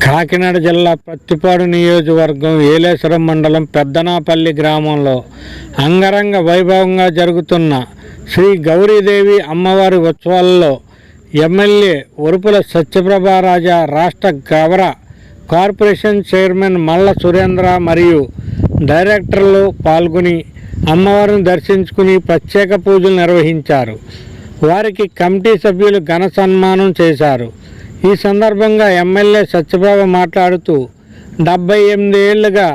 కాకినాడ జిల్లా ప్రత్తిపాడు నియోజకవర్గం ఏలేశ్వరం మండలం పెద్దనాపల్లి గ్రామంలో అంగరంగ వైభవంగా జరుగుతున్న శ్రీ గౌరీదేవి అమ్మవారి ఉత్సవాల్లో ఎమ్మెల్యే ఒరుపుల సత్యప్రభారాజా, రాష్ట్ర గవర కార్పొరేషన్ చైర్మన్ మల్ల సురేంద్ర మరియు డైరెక్టర్లు పాల్గొని అమ్మవారిని దర్శించుకుని ప్రత్యేక పూజలు నిర్వహించారు. వారికి కమిటీ సభ్యులు ఘన సన్మానం చేశారు. ఈ సందర్భంగా ఎమ్మెల్యే సత్యప్రభ మాట్లాడుతూ 78 ఏళ్లుగా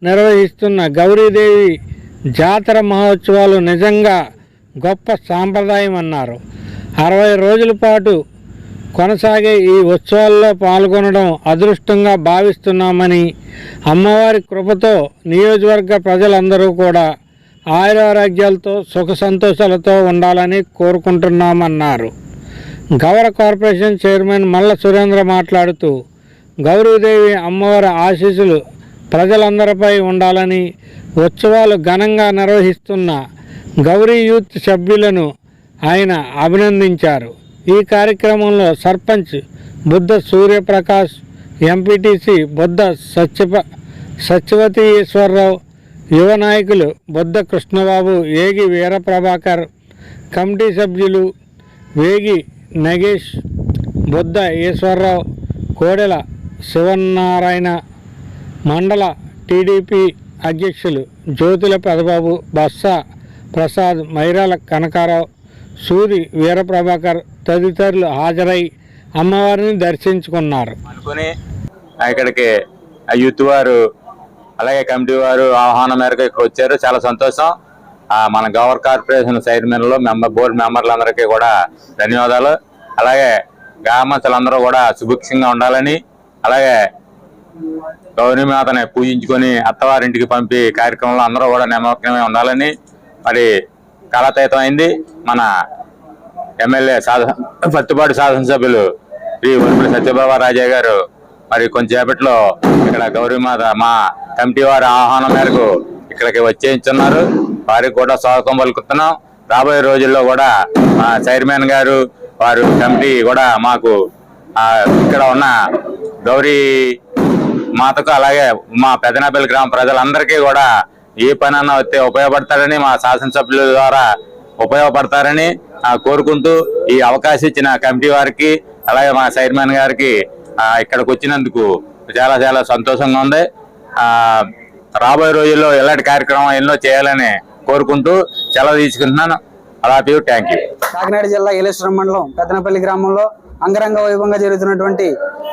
నిర్వహిస్తున్న గౌరీదేవి జాతర మహోత్సవాలు నిజంగా గొప్ప సాంప్రదాయం అన్నారు. 60 రోజుల పాటు కొనసాగే ఈ ఉత్సవాల్లో పాల్గొనడం అదృష్టంగా భావిస్తున్నామని, అమ్మవారి కృపతో నియోజకవర్గ ప్రజలందరూ కూడా ఆయురారోగ్యాలతో సుఖ సంతోషాలతో ఉండాలని కోరుకుంటున్నామన్నారు. గవర కార్పొరేషన్ చైర్మన్ మల్ల సురేంద్ర మాట్లాడుతూ గౌరీదేవి అమ్మవారి ఆశీస్సులు ప్రజలందరిపై ఉండాలని, ఉత్సవాలు ఘనంగా నిర్వహిస్తున్న గౌరీ యూత్ సభ్యులను ఆయన అభినందించారు. ఈ కార్యక్రమంలో సర్పంచ్ బుద్ధ సూర్యప్రకాష్, ఎంపీటీసీ బుద్ధ సత్యవతి ఈశ్వరరావు, యువ నాయకులు బుద్ధ కృష్ణబాబు, ఏగి వీరప్రభాకర్, కమిటీ సభ్యులు వేగి నగేష్, బుద్ధ ఈశ్వరరావు, కోడెల శివనారాయణ, మండల టీడీపీ అధ్యక్షులు జ్యోతుల పెదబాబు, బస్సా ప్రసాద్, మైరాల కనకారావు, సూరి వీరప్రభాకర్ తదితరులు హాజరై అమ్మవారిని దర్శించుకున్నారు. ఇక్కడికి యూత్ వారు అలాగే కమిటీ వారు ఆహ్వానం మేరకు ఇక్కడ వచ్చారు. చాలా సంతోషం. మన గవర్ కార్పొరేషన్ చైర్మన్లు బోర్డు మెంబర్లందరికీ కూడా ధన్యవాదాలు. అలాగే గ్రామస్తులందరూ కూడా సుభిక్షంగా ఉండాలని, అలాగే గౌరీమాతని పూజించుకొని అత్తవారింటికి పంపి కార్యక్రమంలో అందరూ కూడా నిమగ్నమై ఉండాలని మరి కాలాతీతం అయింది. మన ఎమ్మెల్యే ప్రత్తిపాడు శాసనసభ్యులు శ్రీ ఒరుపుల సత్యప్రభారాజా గారు మరి కొంచెంసేపట్లో ఇక్కడ గౌరీమాత మా కమిటీ వారి ఆహ్వానం మేరకు ఇక్కడికి వచ్చేస్తున్నారు. వారికి కూడా స్వాగతం పలుకుతున్నాం. రాబోయే రోజుల్లో కూడా మా చైర్మన్ గారు వారు కమిటీ కూడా మాకు ఇక్కడ ఉన్న గౌరీ మాతకు అలాగే మా పెదనాపల్లి గ్రామ ప్రజలందరికీ కూడా ఏ పనన్నా వస్తే ఉపయోగపడతారని, మా శాసనసభ్యుల ద్వారా ఉపయోగపడతారని కోరుకుంటూ ఈ అవకాశం ఇచ్చిన కమిటీ వారికి అలాగే మా చైర్మన్ గారికి ఇక్కడికి వచ్చినందుకు చాలా చాలా సంతోషంగా ఉంది. రాబోయే రోజుల్లో ఎలాంటి కార్యక్రమం ఎన్నో చేయాలని కోరుకుంటూ సెలవు తీసుకుంటున్నాను. అలాగే థ్యాంక్ యూ. కాకినాడ జిల్లా ఏలేశ్వరం మండలం పెద్దనపల్లి గ్రామంలో అంగరంగ వైభవంగా జరుగుతున్నటువంటి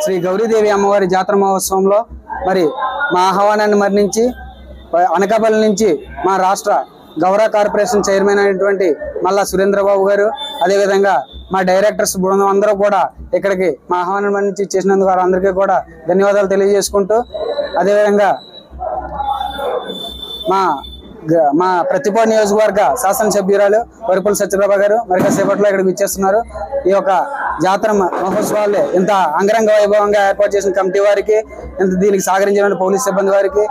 శ్రీ గౌరీదేవి అమ్మవారి జాతర మహోత్సవంలో మరి మా ఆహ్వానాన్ని మన్నించి అనకాపల్లి నుంచి మా రాష్ట్ర గౌర కార్పొరేషన్ చైర్మన్ అయినటువంటి మల్ల సురేంద్రబాబు గారు, అదేవిధంగా మా డైరెక్టర్స్ బృందం అందరూ కూడా ఇక్కడికి మా ఆహ్వానం మన్నించి చేసినందుకు వారందరికీ కూడా ధన్యవాదాలు తెలియజేసుకుంటూ, అదేవిధంగా మా ప్రత్తిపాడు నియోజకవర్గ శాసనసభ్యురాలు ఒరుపుల సత్యప్రభ గారు మరికాసేపట్లో ఇక్కడికి విచ్చేస్తున్నారు. ఈ యొక్క జాతర మహోత్సవాలు ఇంత అంగరంగ వైభవంగా ఏర్పాటు చేసిన కమిటీ వారికి, ఇంత దీనికి సహకరించిన పోలీస్ సిబ్బంది వారికి,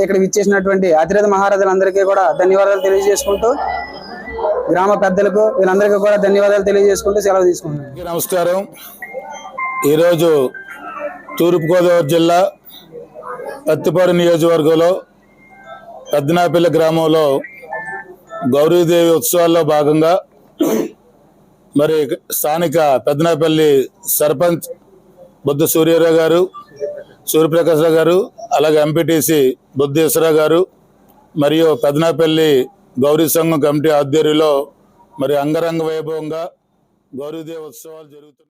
ఇక్కడ విచ్చేసినటువంటి అతిరథ మహారాజులందరికీ కూడా ధన్యవాదాలు తెలియజేసుకుంటూ, గ్రామ పెద్దలకు వీళ్ళందరికీ కూడా ధన్యవాదాలు తెలియజేసుకుంటూ సెలవు తీసుకుంటున్నాను. నమస్కారం. ఈరోజు తూర్పుగోదావరి జిల్లా ప్రత్తిపాడు నియోజకవర్గంలో పెద్దనాపల్లి గ్రామంలో గౌరీదేవి ఉత్సవాల్లో భాగంగా మరి స్థానిక పెద్దనాపల్లి సర్పంచ్ బుద్ధ సూర్యరావు గారు, సూర్యప్రకాశ్ గారు, అలాగే ఎంపీటీసీ బుద్ధేశ్వరరావు గారు మరియు పెద్దనాపల్లి గౌరీ సంఘం కమిటీ ఆధ్వర్యంలో మరి అంగరంగ వైభవంగా గౌరీదేవి ఉత్సవాలు జరుగుతున్నాయి.